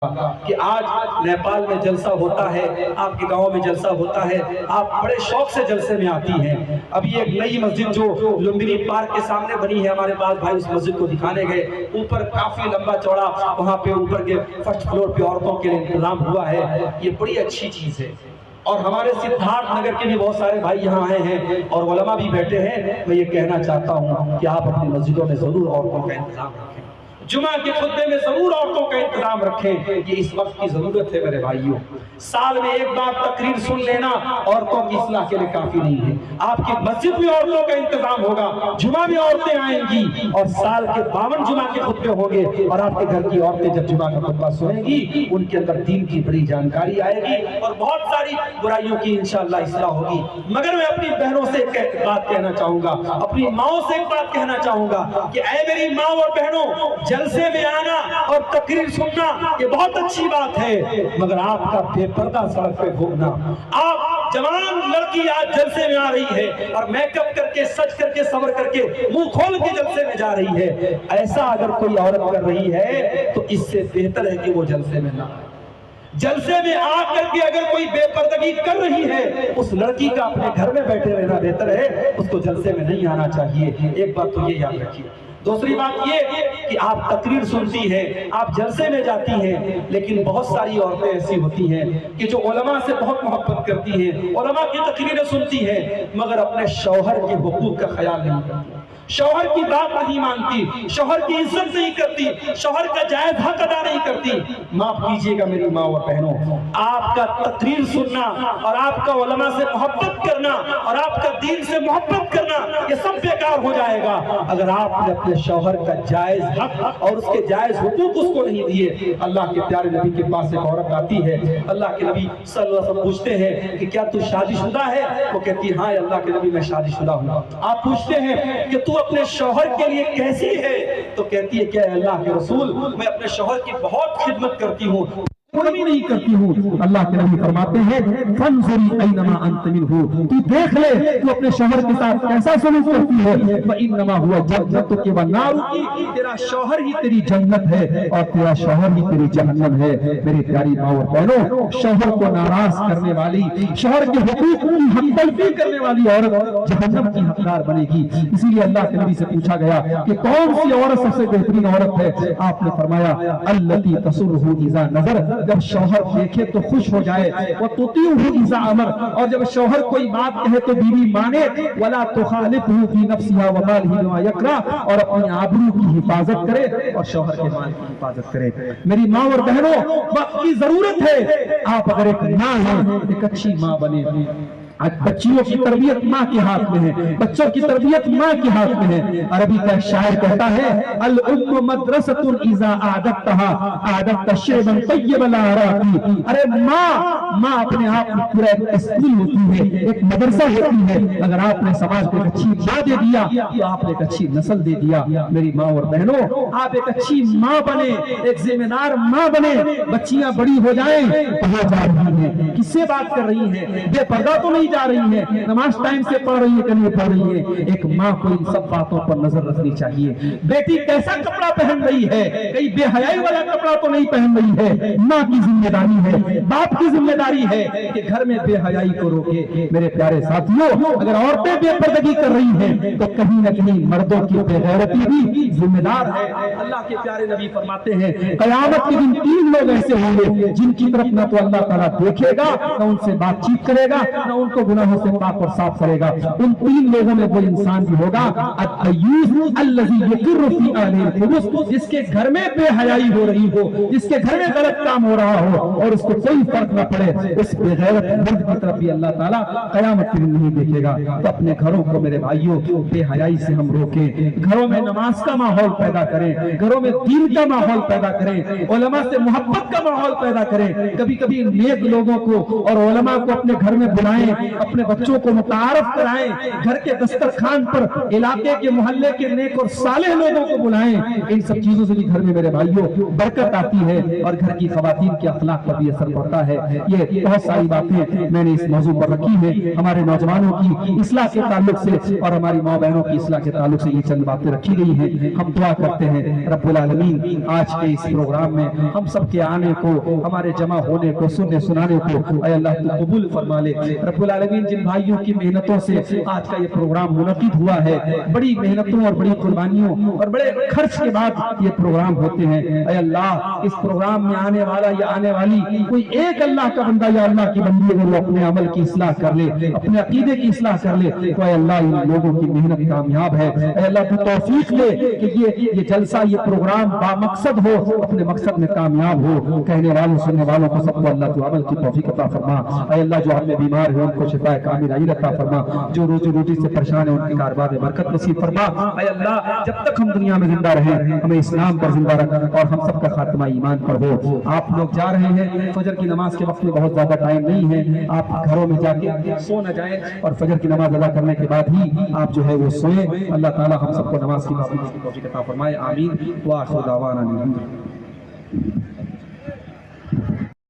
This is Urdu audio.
کہ آج نیپال میں جلسہ ہوتا ہے، آپ کے گاؤں میں جلسہ ہوتا ہے، آپ بڑے شوق سے جلسے میں آتی ہیں۔ ابھی ایک نئی مسجد جو لمبنی پارک کے سامنے بنی ہے، ہمارے پاس بھائی اس مسجد کو دکھانے گئے، اوپر کافی لمبا چوڑا وہاں پہ اوپر کے فرسٹ فلور پہ عورتوں کے لیے انتظام ہوا ہے، یہ بڑی اچھی چیز ہے۔ اور ہمارے سدھارتھ نگر کے بھی بہت سارے بھائی یہاں آئے ہیں اور علماء بھی بیٹھے ہیں۔ میں یہ کہنا چاہتا ہوں کہ آپ اپنی مسجدوں میں ضرور عورتوں کا انتظام رکھیں، جمعہ کے خطبے میں ضرور عورتوں کا انتظام رکھیں، یہ اس وقت کی ضرورت ہے میرے بھائیوں۔ سال میں ایک بار تقریر سن لینا عورتوں کی اصلاح کے لیے کافی نہیں ہے۔ آپ کی مسجد میں عورتوں کا انتظام ہوگا، جمعہ میں عورتیں آئیں گی اور سال کے 52 جمعہ کے خطبے ہوں گے، اور آپ کے گھر کی عورتیں جب جمعہ کا خطبہ سنیں گی ان کے اندر دین کی بڑی جانکاری آئے گی اور بہت ساری برائیوں کی انشاءاللہ اصلاح ہوگی۔ مگر میں اپنی بہنوں سے ایک بات کہنا چاہوں گا، اپنی ماؤں سے ایک بات کہنا چاہوں گا کہ اے میری ماں اور بہنوں، جلسے میں آنا اور تقریر سننا یہ بہت اچھی بات ہے، مگر آپ کا بے پردہ سڑک پہ گھومنا، آپ جوان لڑکی آج جلسے میں آ رہی ہے اور میک اپ کر کے سج کر کے صبر کر کے منہ کھول کے جلسے میں جا رہی ہے، ایسا اگر کوئی عورت کر رہی ہے تو اس سے بہتر ہے کہ وہ جلسے میں نہ آئے۔ جلسے میں آ کر کے اگر کوئی بے پردگی کر رہی ہے اس لڑکی کا اپنے گھر میں بیٹھے رہنا بہتر ہے، اس کو جلسے میں نہیں آنا چاہیے۔ ایک بات تو یہ یاد رکھیے۔ دوسری بات یہ کہ آپ تقریر سنتی ہیں، آپ جلسے میں جاتی ہیں، لیکن بہت ساری عورتیں ایسی ہوتی ہیں کہ جو علماء سے بہت محبت کرتی ہیں، علماء کی تقریریں سنتی ہیں، مگر اپنے شوہر کے حقوق کا خیال نہیں کرتی، شوہر کی بات نہیں مانتی، شوہر کی عزت نہیں کرتی، شوہر کا جائز حق ادا نہیں کرتی۔ معاف کیجئے گا میری ماں اور بہنوں، آپ کا تقریر سننا اور آپ کا علماء سے محبت کرنا اور آپ کا دین سے محبت کرنا یہ سب بیکار ہو جائے گا اگر آپ نے اپنے شوہر کا جائز حق اور اس کے جائز حقوق اس کو نہیں دیے۔ اللہ کے پیارے نبی کے پاس ایک عورت آتی ہے، اللہ کے نبی صلی اللہ علیہ وسلم پوچھتے ہیں کہ کیا تو شادی شدہ ہے؟ وہ کہتی ہے ہاں اللہ کے نبی میں شادی شدہ ہوں۔ آپ پوچھتے ہیں کہ تو اپنے شوہر کے لیے کیسی ہے؟ تو کہتی ہے کہ اے اللہ کے رسول میں اپنے شوہر کی بہت خدمت کرتی ہوں، کمی نہیں کرتی ہوں۔ اللہ کے نبی فرماتے ہیں فانظری اینما انت منہ، تو دیکھ لے تو اپنے شوہر کے ساتھ کیسا سلوک کرتی ہے، فانما هو جنتک والنار، تیرا شوہر ہی تیری جنت ہے اور تیرا شوہر ہی تیری جہنم ہے۔ میری پیاری ماں اور بہنوں، شوہر کو ناراض کرنے والی، شوہر کے حقوق کی حق تلفی کرنے والی عورت جہنم کی حقدار بنے گی۔ اسی لیے اللہ کے نبی سے پوچھا گیا کہ کون سی عورت سب سے بہترین عورت ہے؟ آپ نے فرمایا التی تسرہ اذا نظر، جب شوہر دیکھے تو خوش ہو جائے، وَتُطِيعُهُ إِذَا أَمَرَ، اور جب شوہر کوئی بات کہے تو بیوی مانے، وَلَا تُخَالِفْهُ فِي نَفْسِهَا وَمَالِهِ بِمَا يَكْرَهُ، اور اپنی آبرو کی حفاظت کرے اور شوہر کے مال کی حفاظت کرے۔ میری ماں اور بہنوں، وقت کی ضرورت ہے، آپ اگر ایک ماں ہیں ایک اچھی ماں بنے۔ بچیوں کی تربیت ماں کے ہاتھ میں ہے، بچوں کی تربیت ماں کے ہاتھ میں ہے۔ عربی کا شاعر کہتا ہے الام مدرسۃ اذا اعددتها اعددت شعبا طیبا لا اراکی، ارے ماں اپنے آپ میں پورا ایک اسکول ہوتی ہے، ایک مدرسہ ہوتی ہے۔ اگر آپ نے سماج کو ایک اچھی ماں دے دیا تو آپ نے ایک اچھی نسل دے دیا۔ میری ماں اور بہنوں، آپ ایک اچھی ماں بنے، ایک ذمہ دار ماں بنے۔ بچیاں بڑی ہو جائیں کہاں جا رہی ہیں، کس سے بات کر رہی ہیں، بے پردہ تو نہیں جا رہی ہے، نماز ٹائم سے پڑھ رہی ہے کہ نہیں پڑھ رہی ہے۔ ایک ماں کو ان سب باتوں پر نظر رکھنی چاہیے۔ بیٹی کیسا کپڑا پہن رہی ہے، کئی بے حیائی والا کپڑا تو نہیں پہن رہی ہے۔ ماں کی ذمہ داری ہے، باپ کی ذمہ داری ہے کہ گھر میں بے حیائی کو روکے۔ میرے پیارے ساتھیوں، اگر عورتیں بے پردگی کر رہی ہیں تو کہیں نہ کہیں مردوں کی بے غیرتی بھی ذمہ دار ہے۔ اللہ کے پیارے نبی فرماتے ہیں قیامت کے دن 3 لوگ ایسے ہوں گے جن کی طرف نہ تو اللہ تعالیٰ دیکھے گا، نہ ان سے بات چیت کرے گا، نہ ان کو گناہوں سے پاک اور صاف کرے گا۔ ان 3 لوگوں میں وہ انسان بھی ہوگا الدیوث الذی یقر فی اہلہ الخبث، جس کے گھر میں بے حیائی ہو رہی ہو، جس کے گھر میں غلط کام ہو رہا ہو اور اس کو کوئی فرق نہ پڑے، اس بے غیرت مرد کی طرف بھی اللہ تعالیٰ قیامت کے دن نہیں دیکھے گا۔ تو اپنے گھروں کو میرے بھائیوں بے حیائی سے ہم روکیں، گھروں میں نماز کا ماحول پیدا کریں، گھروں میں دین کا ماحول پیدا کریں، علماء سے محبت کا ماحول پیدا کریں۔ کبھی کبھی نیک لوگوں کو اور علماء کو اپنے گھر میں بلائیں اپنے بچوں کو متعارف کرائیں، گھر کے دسترخوان پر علاقے کے محلے کے نیک اور صالح لوگوں کو بلائیں۔ ان سب چیزوں سے بھی گھر میں میرے بھائیوں برکت آتی ہے اور گھر کی خواتین کے اخلاق پر بھی اثر پڑتا ہے۔ یہ بہت ساری باتیں میں نے اس موضوع پر رکھی ہیں، ہمارے نوجوانوں کی اصلاح کے تعلق سے اور ہماری ماں بہنوں کی اصلاح کے تعلق سے یہ چند باتیں رکھی گئی ہیں۔ ہم دعا کرتے ہیں رب العالمین آج کے اس پروگرام میں ہم سب کے آنے کو، ہمارے جمع ہونے کو، سننے سنانے کو اے اللہ تو قبول فرما لے۔ رب العالمین جن بھائیوں کی محنتوں سے آج کا یہ پروگرام منعقد ہوا ہے، بڑی محنتوں اور بڑی قربانیوں اور بڑے خرچ کے بعد یہ پروگرام ہوتے ہیں، اے اللہ اس پروگرام میں آنے والا یا آنے والی کوئی ایک اللہ کا بندہ یا اللہ کی بندی اگر وہ اپنے عمل کی اصلاح کر لے، اپنے عقیدے کی اصلاح کر لے تو اے اللہ ان لوگوں کی محنت کامیاب ہے۔ اے اللہ تو توفیق دے کہ یہ جلسہ، یہ پروگرام با مقصد ہو، اپنے مقصد میں کامیاب ہو۔ کہنے والوں سننے والوں کو سب کو اللہ تو عمل کی توفیق عطا فرما۔ اے اللہ جو ہم میں بیمار ہیں ان کو شفا کامل عاجل عطا فرما، جو روزی روٹی سے پریشان ہیں ان کے کاروبار میں برکت نصیب فرما۔ اے اللہ جب تک ہم دنیا میں زندہ رہیں ہمیں اسلام پر زندہ رکھ اور ہم سب کا خاتمہ ایمان پر ہو۔ آپ لوگ جا رہے ہیں، فجر کی نماز کے وقت میں بہت زیادہ ٹائم نہیں ہے، آپ گھروں میں جا کے سو نہ جائیں اور فجر کی نماز ادا کرنے کے بعد ہی آپ جو ہے وہ سوئیں۔ اللہ تعالی ہم سب کو نماز کی توفیق عطا فرمائے، آمین۔ وآخر دعوانا الحمدللہ۔